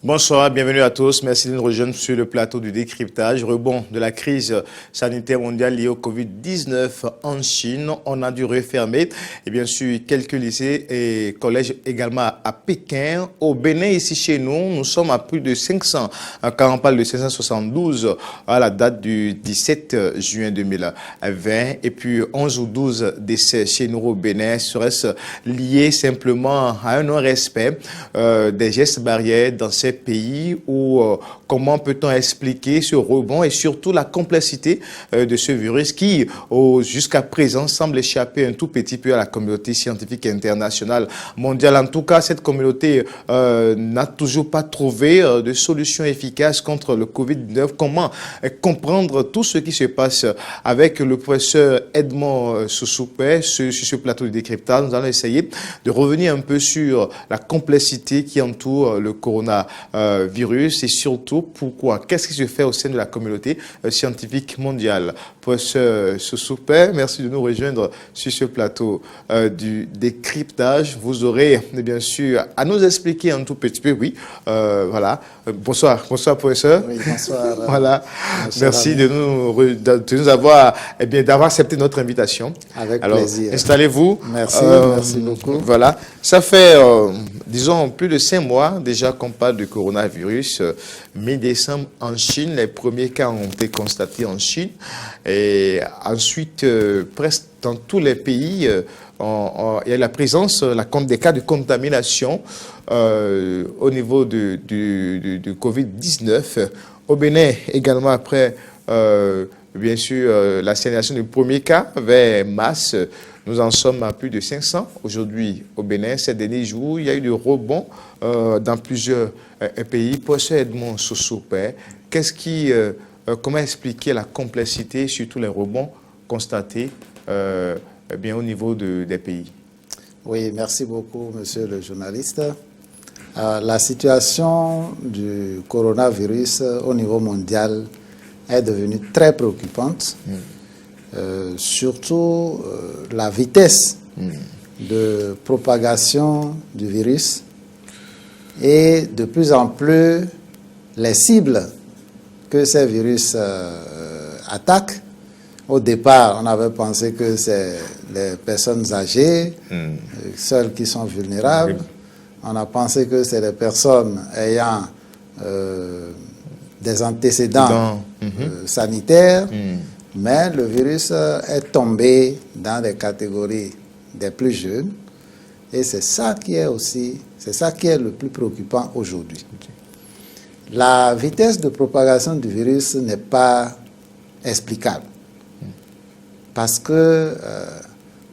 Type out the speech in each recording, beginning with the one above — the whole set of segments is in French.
Bonsoir, bienvenue à tous. Merci de nous rejoindre sur le plateau du décryptage. Rebond de la crise sanitaire mondiale liée au Covid-19 en Chine. On a dû refermer et bien sûr quelques lycées et collèges également à Pékin. Au Bénin, ici chez nous, nous sommes à plus de 500. Quand on parle de 572 à la date du 17 juin 2020. Et puis 11 ou 12 décès chez nous au Bénin. Serait-ce lié simplement à un non-respect des gestes barrières dans ces pays ou comment peut-on expliquer ce rebond et surtout la complexité de ce virus qui, jusqu'à présent, semble échapper un tout petit peu à la communauté scientifique internationale, mondiale. En tout cas, cette communauté n'a toujours pas trouvé de solution efficace contre le Covid-19. Comment comprendre tout ce qui se passe avec le professeur Edmond Soussoupé sur ce plateau de décryptage? Nous allons essayer de revenir un peu sur la complexité qui entoure le coronavirus et surtout pourquoi, qu'est-ce qui se fait au sein de la communauté scientifique mondiale. Professeur Soussoupé, merci de nous rejoindre sur ce plateau du décryptage. Vous aurez bien sûr à nous expliquer un tout petit peu, oui, voilà. Bonsoir professeur. Oui, bonsoir. Voilà, merci de nous avoir, d'avoir accepté notre invitation. Avec Alors, plaisir. Installez-vous. Merci beaucoup. Voilà, ça fait, disons, plus de 5 mois déjà qu'on parle du coronavirus. Mi-décembre en Chine, les premiers cas ont été constatés en Chine. Et ensuite, presque dans tous les pays, il y a la présence des cas de contamination au niveau du Covid-19. Au Bénin, également après, bien sûr, la signalation du premier cas vers mars, nous en sommes à plus de 500 aujourd'hui au Bénin. Ces derniers jours, il y a eu des rebonds dans plusieurs pays. Professeur Edmond Soussoupé, comment expliquer la complexité, surtout les rebonds constatés au niveau des pays? Oui, merci beaucoup, monsieur le journaliste. La situation du coronavirus au niveau mondial est devenue très préoccupante. Surtout la vitesse de propagation du virus et de plus en plus les cibles que ces virus attaquent. Au départ, on avait pensé que c'est les personnes âgées, celles qui sont vulnérables. On a pensé que c'est les personnes ayant des antécédents sanitaires. Mais le virus est tombé dans les catégories des plus jeunes et c'est ça qui est le plus préoccupant aujourd'hui. La vitesse de propagation du virus n'est pas explicable parce que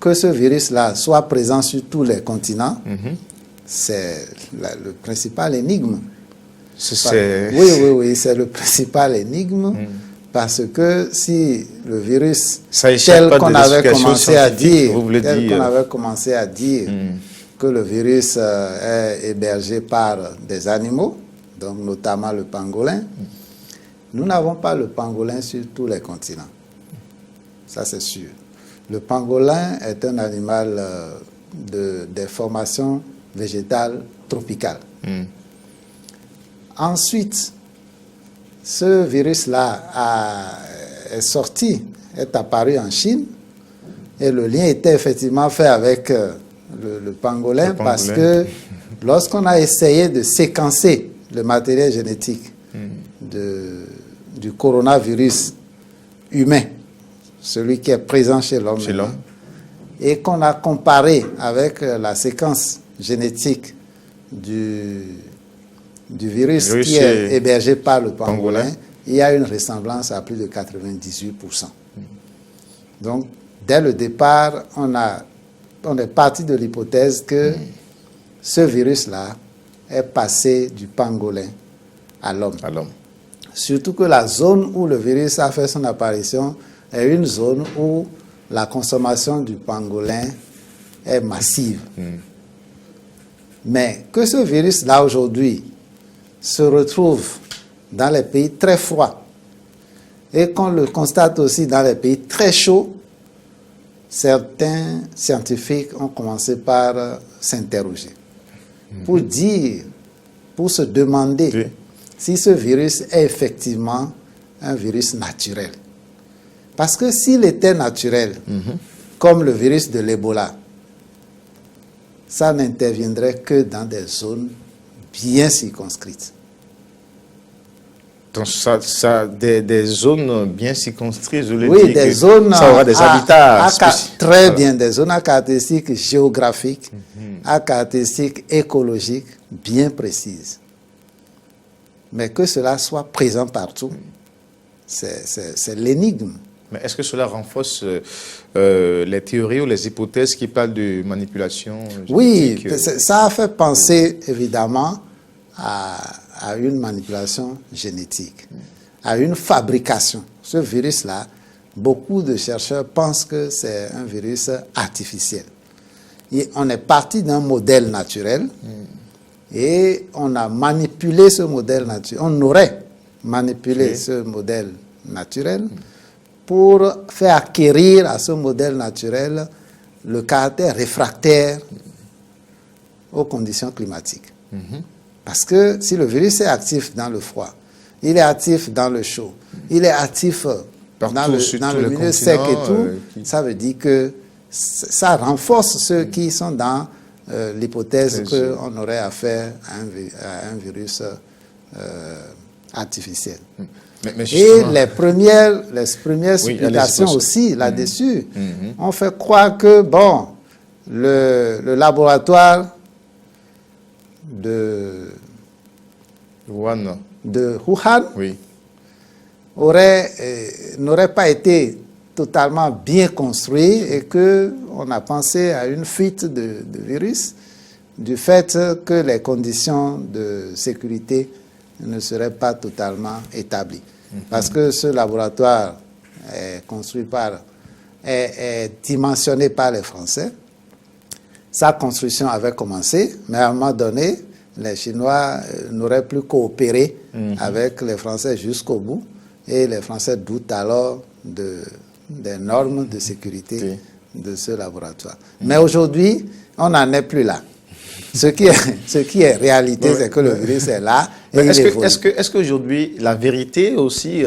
ce virus-là soit présent sur tous les continents, c'est le principal énigme. Oui, c'est le principal énigme. Parce que si le virus, tel qu'on avait commencé à dire, que le virus est hébergé par des animaux, donc notamment le pangolin, nous n'avons pas le pangolin sur tous les continents. Ça, c'est sûr. Le pangolin est un animal des formations végétales tropicales. Ensuite, ce virus-là est apparu en Chine et le lien était effectivement fait avec le pangolin parce que lorsqu'on a essayé de séquencer le matériel génétique du coronavirus humain, celui qui est présent chez l'homme, et qu'on a comparé avec la séquence génétique du virus qui est hébergé par le pangolin, il y a une ressemblance à plus de 98%. Donc, dès le départ, on est parti de l'hypothèse que ce virus-là est passé du pangolin à l'homme. Surtout que la zone où le virus a fait son apparition est une zone où la consommation du pangolin est massive. Mais que ce virus-là aujourd'hui se retrouve dans les pays très froids et qu'on le constate aussi dans les pays très chauds, certains scientifiques ont commencé par s'interroger pour dire pour se demander Oui. si ce virus est effectivement un virus naturel. Parce que s'il était naturel, comme le virus de l'Ebola, ça n'interviendrait que dans des zones bien circonscrites. Donc, des zones bien circonscrites, je le Oui, dis, des que zones ça aura des habitats très bien, des zones à caractéristiques géographiques, à caractéristiques écologiques bien précises. Mais que cela soit présent partout, c'est l'énigme. Mais est-ce que cela renforce les théories ou les hypothèses qui parlent de manipulation Oui, génétique? ça a fait penser évidemment à une manipulation génétique, à une fabrication. Ce virus-là, beaucoup de chercheurs pensent que c'est un virus artificiel. Et on est parti d'un modèle naturel et on a manipulé ce modèle naturel. On aurait manipulé ce modèle naturel pour faire acquérir à ce modèle naturel le caractère réfractaire aux conditions climatiques. Parce que si le virus est actif dans le froid, il est actif dans le chaud, il est actif dans le milieu sec et tout, ça veut dire que ça renforce ceux qui sont dans l'hypothèse qu'on aurait affaire à un virus artificiel. Et les premières explications aussi là-dessus ont fait croire que, bon, le laboratoire de Wuhan n'aurait pas été totalement bien construit et qu'on a pensé à une fuite de virus du fait que les conditions de sécurité ne seraient pas totalement établies. Parce que ce laboratoire est construit est dimensionné par les Français. Sa construction avait commencé, mais à un moment donné, les Chinois n'auraient plus coopéré avec les Français jusqu'au bout. Et les Français doutent alors des normes de sécurité de ce laboratoire. Mais aujourd'hui, on n'en est plus là. Ce qui est réalité, c'est que le virus est là et il évolue. Est-ce qu'aujourd'hui, la vérité aussi,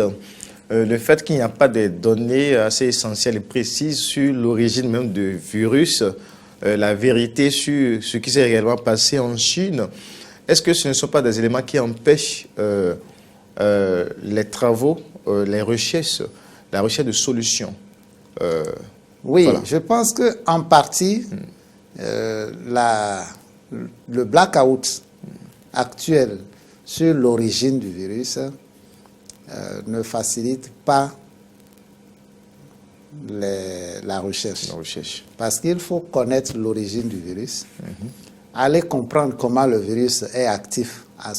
le fait qu'il n'y a pas de données assez essentielles et précises sur l'origine même du virus, la vérité sur ce qui s'est réellement passé en Chine, est-ce que ce ne sont pas des éléments qui empêchent les travaux, la recherche de solutions? Oui, voilà. Je pense qu'en partie, le blackout actuel sur l'origine du virus ne facilite pas la recherche. Parce qu'il faut connaître l'origine du virus, aller comprendre comment le virus est actif à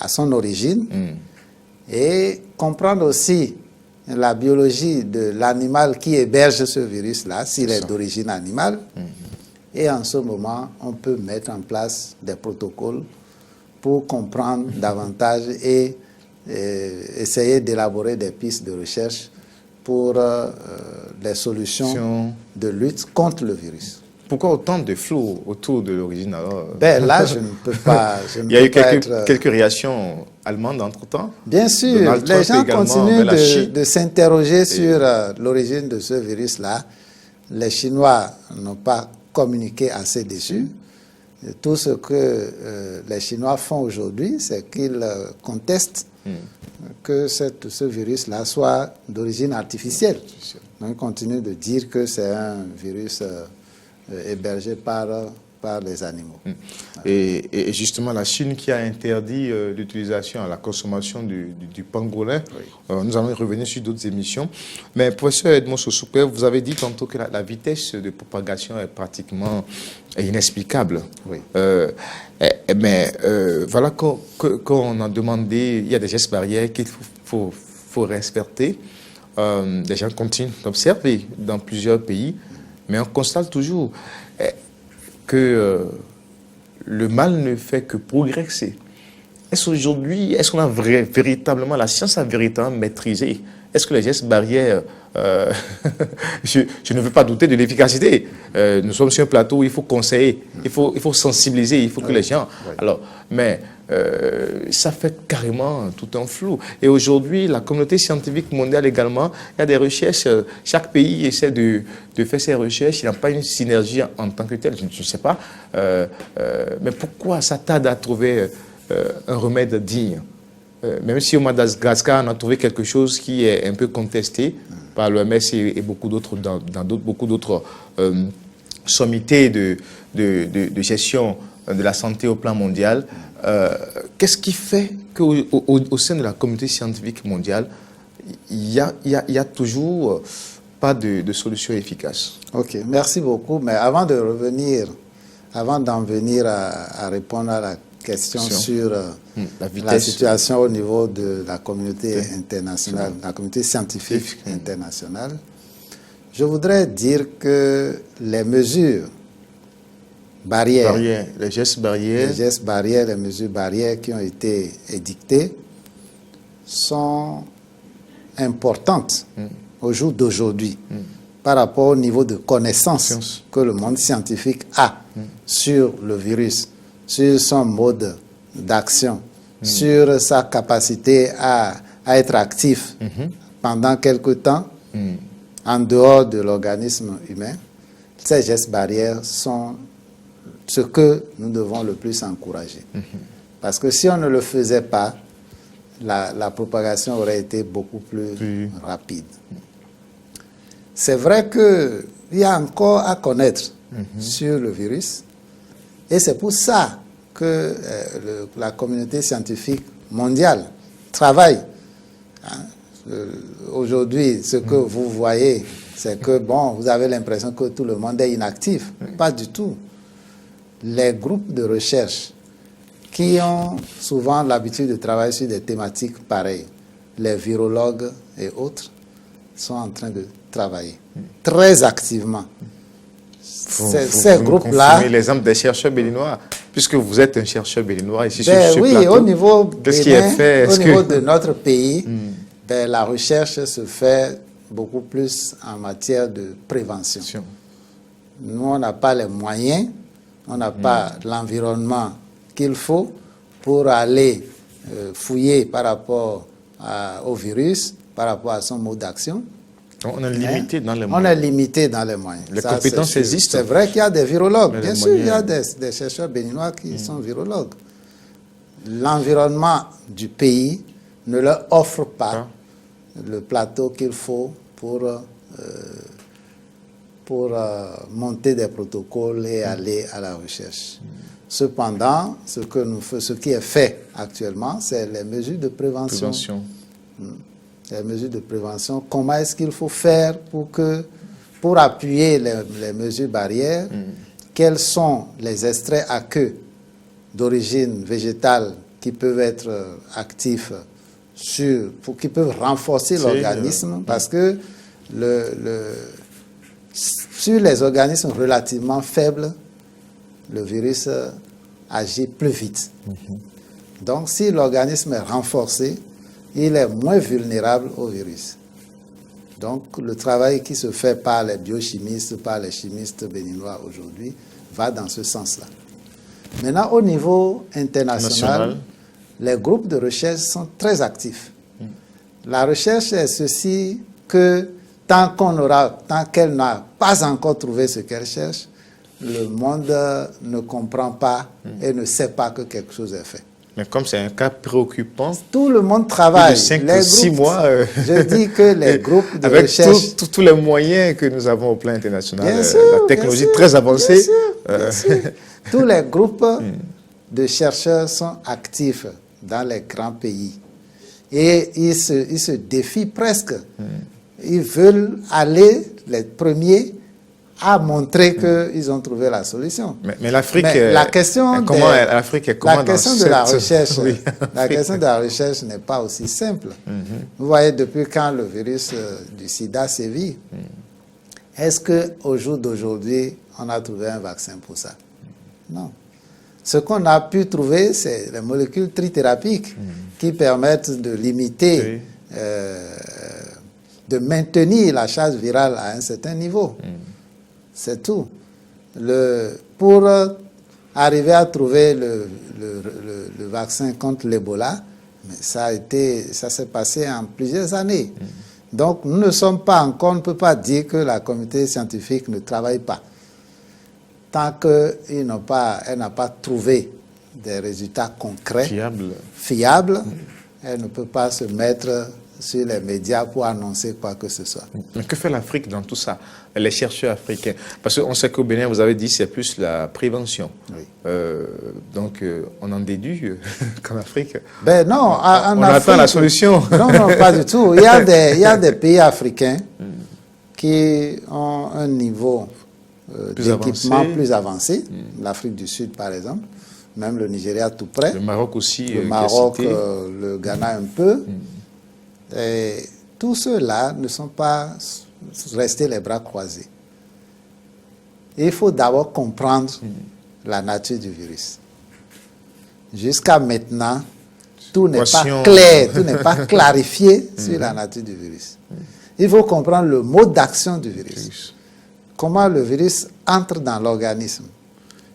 son origine et comprendre aussi la biologie de l'animal qui héberge ce virus-là, s'il est d'origine animale. Et en ce moment, on peut mettre en place des protocoles pour comprendre davantage et essayer d'élaborer des pistes de recherche pour des solutions de lutte contre le virus. Pourquoi autant de flou autour de l'origine alors? Ben là, je ne peux pas. Il y a eu quelques réactions allemandes entre-temps. Bien sûr, les gens continuent de s'interroger sur l'origine de ce virus-là. Les Chinois n'ont pas communiqué assez dessus. Tout ce que les Chinois font aujourd'hui, c'est qu'ils contestent que ce virus-là soit d'origine artificielle. Donc, ils continuent de dire que c'est un virus hébergé par les animaux. Et justement, la Chine qui a interdit l'utilisation, la consommation du pangolin, nous allons y revenir sur d'autres émissions. Mais professeur Edmond Sossoukwe, vous avez dit tantôt que la vitesse de propagation est pratiquement inexplicable. Oui. Mais voilà qu'on a demandé, il y a des gestes barrières qu'il faut respecter. Les gens continuent d'observer dans plusieurs pays, mais on constate toujours que le mal ne fait que progresser. Est-ce qu'on a véritablement, la science a véritablement maîtrisé? Est-ce que les gestes barrières je ne veux pas douter de l'efficacité. Nous sommes sur un plateau où il faut conseiller, il faut sensibiliser, il faut que les gens... Alors, mais ça fait carrément tout un flou. Et aujourd'hui, la communauté scientifique mondiale également, il y a des recherches, chaque pays essaie de faire ses recherches, il n'y a pas une synergie en tant que telle, je ne sais pas. Mais pourquoi ça tarde à trouver un remède digne? Même si au Madagascar, on a trouvé quelque chose qui est un peu contesté par l'OMS et beaucoup d'autres, dans beaucoup d'autres sommités de gestion de la santé au plan mondial. Qu'est-ce qui fait qu'au sein de la communauté scientifique mondiale, il y a toujours pas de solution efficace? Ok, merci beaucoup. Mais avant d'en venir à répondre à la question sur la situation au niveau de la communauté internationale, la communauté scientifique internationale, je voudrais dire que les mesures barrières, les gestes barrières, les mesures barrières qui ont été édictées sont importantes au jour d'aujourd'hui par rapport au niveau de connaissance que le monde scientifique a sur le virus, sur son mode d'action, sur sa capacité à être actif pendant quelque temps en dehors de l'organisme humain. Ces gestes barrières sont ce que nous devons le plus encourager. Parce que si on ne le faisait pas, la propagation aurait été beaucoup plus rapide. C'est vrai qu'il y a encore à connaître sur le virus, et c'est pour ça que la communauté scientifique mondiale travaille. Aujourd'hui, ce que vous voyez, c'est que, bon, vous avez l'impression que tout le monde est inactif. Pas du tout. Les groupes de recherche qui ont souvent l'habitude de travailler sur des thématiques pareilles, les virologues et autres, sont en train de travailler très activement. Ces groupes-là... l'exemple des chercheurs béninois, puisque vous êtes un chercheur béninois ici sur ce oui, plateau. au niveau, qu'est-ce qui est fait? Au niveau de notre pays, la recherche se fait beaucoup plus en matière de prévention. Nous, on n'a pas les moyens, on n'a pas l'environnement qu'il faut pour aller fouiller par rapport au virus, par rapport à son mode d'action. On est limité dans les moyens. On est limité dans les moyens. Les compétences existent. C'est vrai qu'il y a des virologues. Bien sûr, il y a des chercheurs béninois qui sont virologues. L'environnement du pays ne leur offre pas le plateau qu'il faut pour monter des protocoles et aller à la recherche. Cependant, ce qui est fait actuellement, c'est les mesures de prévention. Les mesures de prévention. Comment est-ce qu'il faut faire pour appuyer les mesures barrières? Quels sont les extraits à queue d'origine végétale qui peuvent être actifs qui peuvent renforcer l'organisme? Parce que sur les organismes relativement faibles, le virus agit plus vite. Donc, si l'organisme est renforcé, il est moins vulnérable au virus. Donc, le travail qui se fait par les biochimistes, par les chimistes béninois aujourd'hui, va dans ce sens-là. Maintenant, au niveau international, les groupes de recherche sont très actifs. La recherche est ceci que tant qu'elle n'a pas encore trouvé ce qu'elle cherche, le monde ne comprend pas et ne sait pas que quelque chose est fait. Mais comme c'est un cas préoccupant, tout le monde travaille. 5 ou 6 mois. Je dis que les groupes de avec recherche... tous les moyens que nous avons au plan international, la technologie bien sûr, très avancée. Bien sûr. Tous les groupes de chercheurs sont actifs dans les grands pays. Et ils se défient presque. Ils veulent aller les premiers à montrer qu'ils ont trouvé la solution. Mais l'Afrique, la question de la recherche, oui, la question de la recherche n'est pas aussi simple. Vous voyez, depuis quand le virus du sida sévit, est-ce qu'au jour d'aujourd'hui, on a trouvé un vaccin pour ça? Non. Ce qu'on a pu trouver, c'est les molécules trithérapiques qui permettent de limiter de maintenir la charge virale à un certain niveau. C'est tout. Pour arriver à trouver le vaccin contre l'Ebola, mais ça s'est passé en plusieurs années. Donc, nous ne sommes pas encore, on ne peut pas dire que la communauté scientifique ne travaille pas. Tant qu'elle n'a pas trouvé des résultats concrets, fiables, elle ne peut pas se mettre sur les médias pour annoncer quoi que ce soit. Mais que fait l'Afrique dans tout ça, les chercheurs africains? Parce qu'on sait qu'au Bénin, vous avez dit, c'est plus la prévention. Oui. Donc, on en déduit qu'en Afrique, ben non, on attend la solution. Non, pas du tout. Il y a des pays africains qui ont un niveau d'équipement plus avancé. L'Afrique du Sud, par exemple. Même le Nigeria tout près. Le Maroc aussi. Le Maroc, le Ghana un peu. Et tous ceux-là ne sont pas restés les bras croisés. Il faut d'abord comprendre la nature du virus. Jusqu'à maintenant, tout n'est pas clair, tout n'est pas clarifié sur la nature du virus. Il faut comprendre le mode d'action du virus. Comment le virus entre dans l'organisme.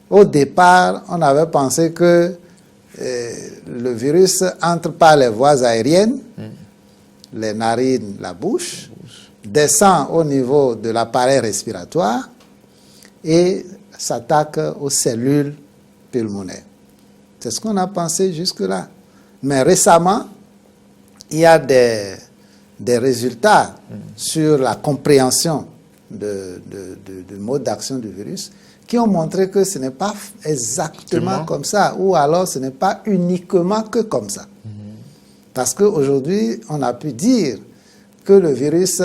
Au départ, on avait pensé que le virus entre par les voies aériennes, les narines, la bouche, descend au niveau de l'appareil respiratoire et s'attaque aux cellules pulmonaires. C'est ce qu'on a pensé jusque-là. Mais récemment, il y a des résultats sur la compréhension du mode d'action du virus qui ont montré que ce n'est pas exactement comme ça, ou alors ce n'est pas uniquement que comme ça. Parce qu'aujourd'hui, on a pu dire que le virus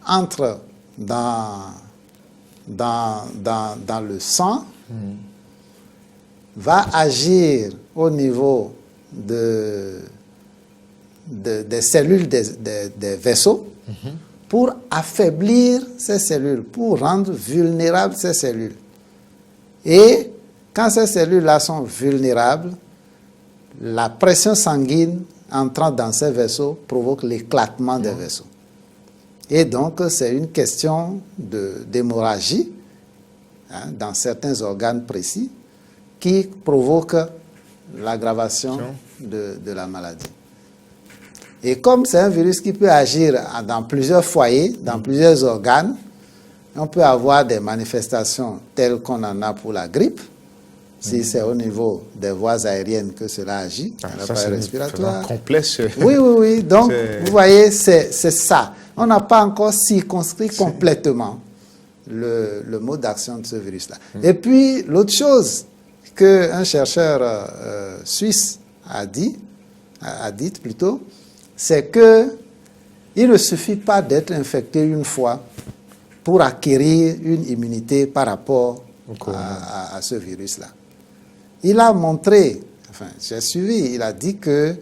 entre dans le sang, va agir au niveau des cellules des vaisseaux, pour affaiblir ces cellules, pour rendre vulnérables ces cellules. Et quand ces cellules-là sont vulnérables, la pression sanguine entrant dans ces vaisseaux provoque l'éclatement des vaisseaux. Et donc, c'est une question d'hémorragie dans certains organes précis qui provoque l'aggravation de la maladie. Et comme c'est un virus qui peut agir dans plusieurs foyers, dans plusieurs organes, on peut avoir des manifestations telles qu'on en a pour la grippe, si c'est au niveau des voies aériennes que cela agit, l'appareil respiratoire. Complexe. Oui. Donc, vous voyez, c'est ça. On n'a pas encore circonscrit complètement le mode d'action de ce virus-là. Et puis, l'autre chose qu'un chercheur suisse a dit plutôt, c'est qu'il ne suffit pas d'être infecté une fois pour acquérir une immunité par rapport à ce virus-là. Il a montré, j'ai suivi, il a dit que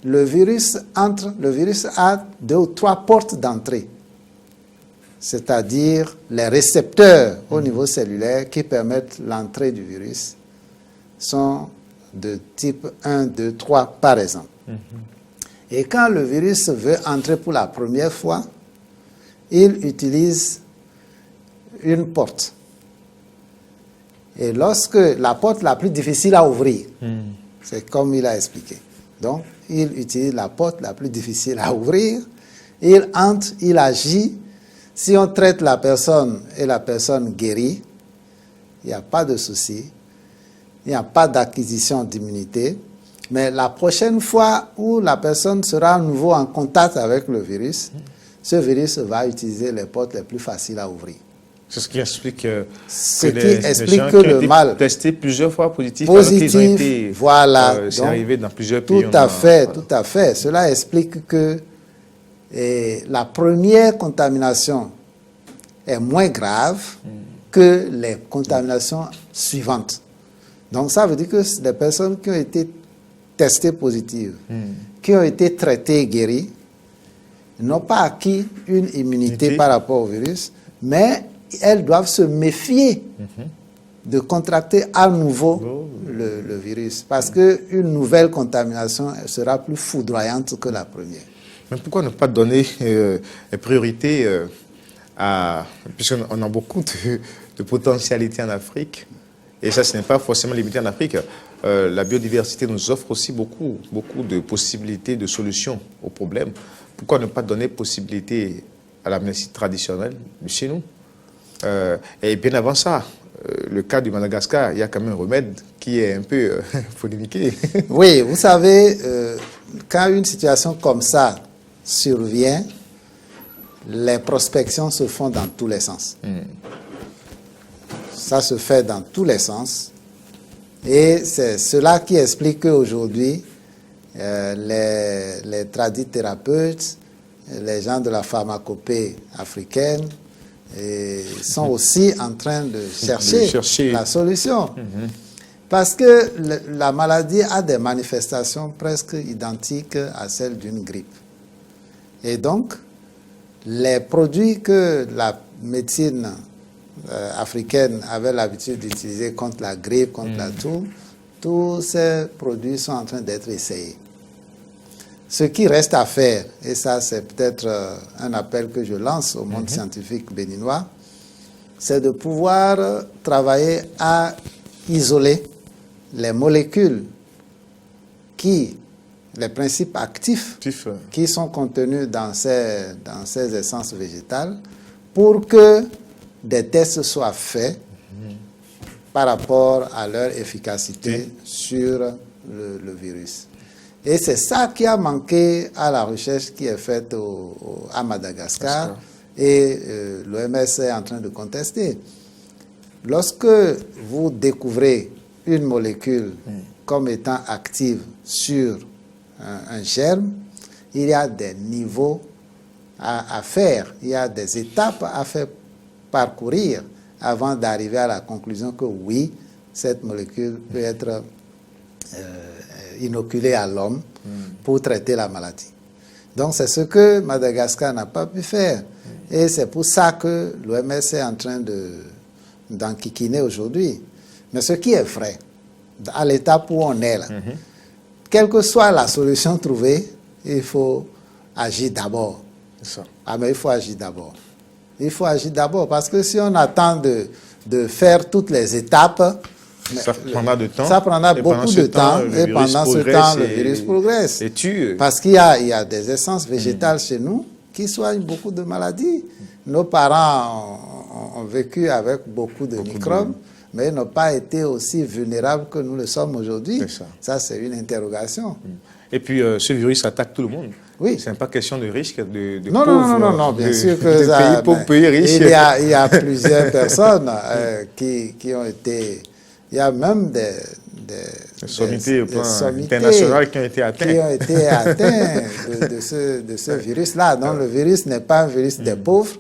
le virus a 2 ou 3 portes d'entrée, c'est-à-dire les récepteurs au niveau cellulaire qui permettent l'entrée du virus sont de type 1, 2, 3 par exemple. Et quand le virus veut entrer pour la première fois, il utilise une porte. Et lorsque la porte la plus difficile à ouvrir, c'est comme il a expliqué. Donc, il utilise la porte la plus difficile à ouvrir, il entre, il agit. Si on traite la personne et la personne guérit, il n'y a pas de souci, il n'y a pas d'acquisition d'immunité. Mais la prochaine fois où la personne sera à nouveau en contact avec le virus, ce virus va utiliser les portes les plus faciles à ouvrir. C'est ce qui explique que les gens qui ont été testés plusieurs fois positifs, voilà. C'est arrivé dans plusieurs pays. Tout à fait. Cela explique que la première contamination est moins grave que les contaminations suivantes. Donc ça veut dire que les personnes qui ont été testées positives, qui ont été traitées et guéries, n'ont pas acquis une immunité par rapport au virus, mais elles doivent se méfier de contracter à nouveau le virus, parce qu'une nouvelle contamination sera plus foudroyante que la première. Mais pourquoi ne pas donner priorité puisqu'on a beaucoup de potentialités en Afrique, et ça, ce n'est pas forcément limité en Afrique. La biodiversité nous offre aussi beaucoup de possibilités, de solutions aux problèmes. Pourquoi ne pas donner possibilité à la médecine traditionnelle de chez nous? Et bien avant ça, le cas du Madagascar, il y a quand même un remède qui est un peu polémiqué. Oui, vous savez, quand une situation comme ça survient, les prospections se font dans tous les sens. Ça se fait dans tous les sens. Et c'est cela qui explique qu'aujourd'hui, les tradithérapeutes, les gens de la pharmacopée africaine, sont aussi en train de chercher la solution. Parce que la maladie a des manifestations presque identiques à celles d'une grippe. Et donc, les produits que la médecine africaine avait l'habitude d'utiliser contre la grippe, contre la toux, tous ces produits sont en train d'être essayés. Ce qui reste à faire, et ça c'est peut-être un appel que je lance au monde scientifique béninois, c'est de pouvoir travailler à isoler les molécules les principes actifs qui sont contenus dans ces essences végétales pour que des tests soient faits par rapport à leur efficacité sur le virus. Et c'est ça qui a manqué à la recherche qui est faite à Madagascar et l'OMS est en train de contester. Lorsque vous découvrez une molécule comme étant active sur un germe, il y a des niveaux à faire, il y a des étapes à faire parcourir avant d'arriver à la conclusion que oui, cette molécule peut être inoculée à l'homme pour traiter la maladie. Donc c'est ce que Madagascar n'a pas pu faire. Et c'est pour ça que l'OMS est en train d'enquiquiner aujourd'hui. Mais ce qui est vrai, à l'étape où on est là, quelle que soit la solution trouvée, il faut agir d'abord. Ah, mais il faut agir d'abord. Il faut agir d'abord parce que si on attend de faire toutes les étapes, ça prendra du temps. Ça prendra beaucoup de temps. Et pendant ce temps, le virus progresse. Et tue. Parce qu'il y a des essences végétales chez nous qui soignent beaucoup de maladies. Nos parents ont vécu avec beaucoup de microbes, mais ils n'ont pas été aussi vulnérables que nous le sommes aujourd'hui. Ça, c'est une interrogation. Et puis, ce virus attaque tout le monde. Oui. Ce n'est pas question de risque, de non, pauvres. Non, bien sûr que ça... pays riches. Il y a plusieurs personnes qui ont été... Il y a même des sommités internationales qui ont été atteintes. Qui ont été atteints de ce virus-là. Donc, le virus n'est pas un virus des pauvres,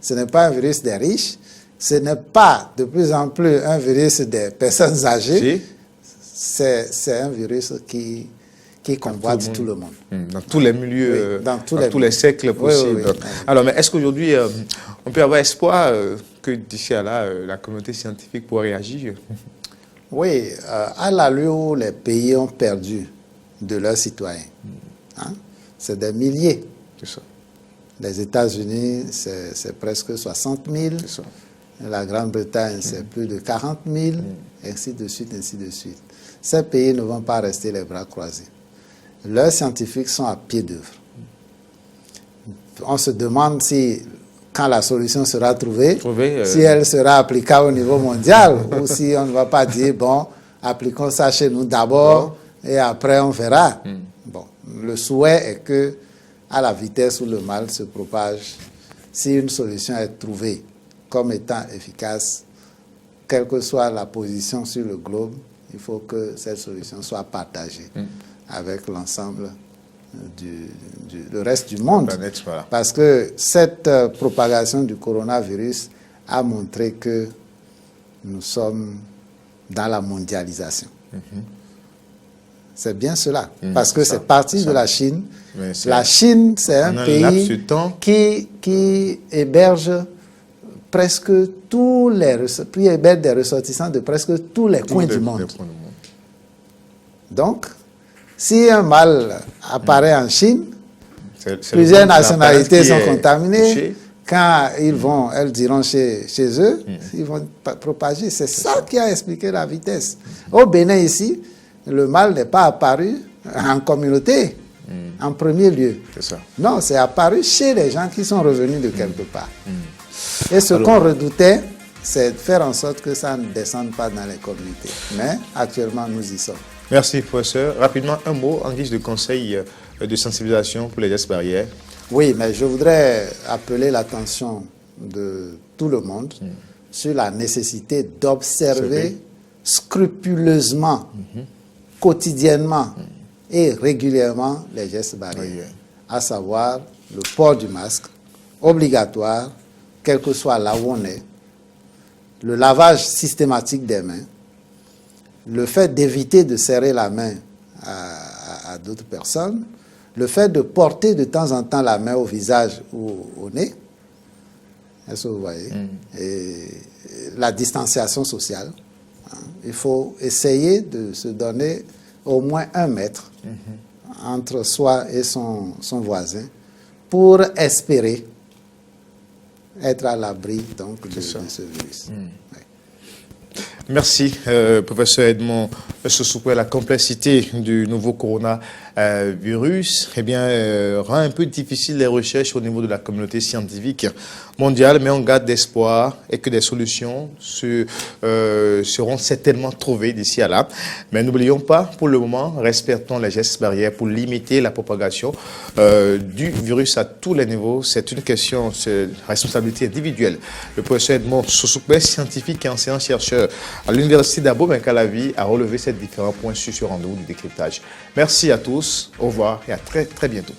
ce n'est pas un virus des riches, ce n'est pas de plus en plus un virus des personnes âgées. C'est un virus qui convoite tout le monde. Dans tous les milieux, dans tous les siècles possibles. Oui. Alors, mais est-ce qu'aujourd'hui, on peut avoir espoir que d'ici à là, la communauté scientifique pourra réagir? Oui, à l'allure où les pays ont perdu de leurs citoyens, c'est des milliers. C'est ça. Les États-Unis, c'est presque 60 000. C'est ça. La Grande-Bretagne, c'est plus de 40 000, ainsi de suite, ainsi de suite. Ces pays ne vont pas rester les bras croisés. Leurs scientifiques sont à pied d'œuvre. On se demande si, quand la solution sera trouvée, si elle sera applicable au niveau mondial ou si on ne va pas dire, bon, appliquons ça chez nous d'abord et après on verra. Bon, le souhait est que, à la vitesse où le mal se propage, si une solution est trouvée comme étant efficace, quelle que soit la position sur le globe, il faut que cette solution soit partagée avec l'ensemble le reste du monde. Parce que cette propagation du coronavirus a montré que nous sommes dans la mondialisation. C'est bien cela. Parce que c'est parti de la Chine. La Chine, c'est un pays qui héberge presque tous des ressortissants de presque tous les coins du monde. Donc, si un mal apparaît en Chine, Plusieurs nationalités sont contaminées. Quand elles diront chez eux, ils vont propager. C'est ça qui a expliqué la vitesse. Au Bénin, ici, le mal n'est pas apparu en communauté, en premier lieu. C'est ça. Non, c'est apparu chez les gens qui sont revenus de quelque part. Et ce qu'on redoutait, c'est de faire en sorte que ça ne descende pas dans les communautés. Mais actuellement, nous y sommes. Merci, professeur. Rapidement, un mot en guise de conseil de sensibilisation pour les gestes barrières. Oui, mais je voudrais appeler l'attention de tout le monde sur la nécessité d'observer scrupuleusement, quotidiennement et régulièrement les gestes barrières, à savoir le port du masque, obligatoire, quel que soit là où on est, le lavage systématique des mains, le fait d'éviter de serrer la main à d'autres personnes, le fait de porter de temps en temps la main au visage ou au nez, est-ce que vous voyez, et la distanciation sociale. Il faut essayer de se donner au moins 1 mètre entre soi et son voisin pour espérer être à l'abri donc de ce virus. Oui. Merci, professeur Edmond Sossou. La complexité du nouveau coronavirus rend un peu difficile les recherches au niveau de la communauté scientifique mondiale, mais on garde d'espoir et que des solutions seront certainement trouvées d'ici à là. Mais n'oublions pas, pour le moment, respectons les gestes barrières pour limiter la propagation du virus à tous les niveaux. C'est une question de responsabilité individuelle. Le professeur Edmond Sossou, scientifique et enseignant-chercheur à l'Université d'Abo-Benkalavi, a relevé ces différents points sur ce rendez-vous du décryptage. Merci à tous, au revoir et à très très bientôt.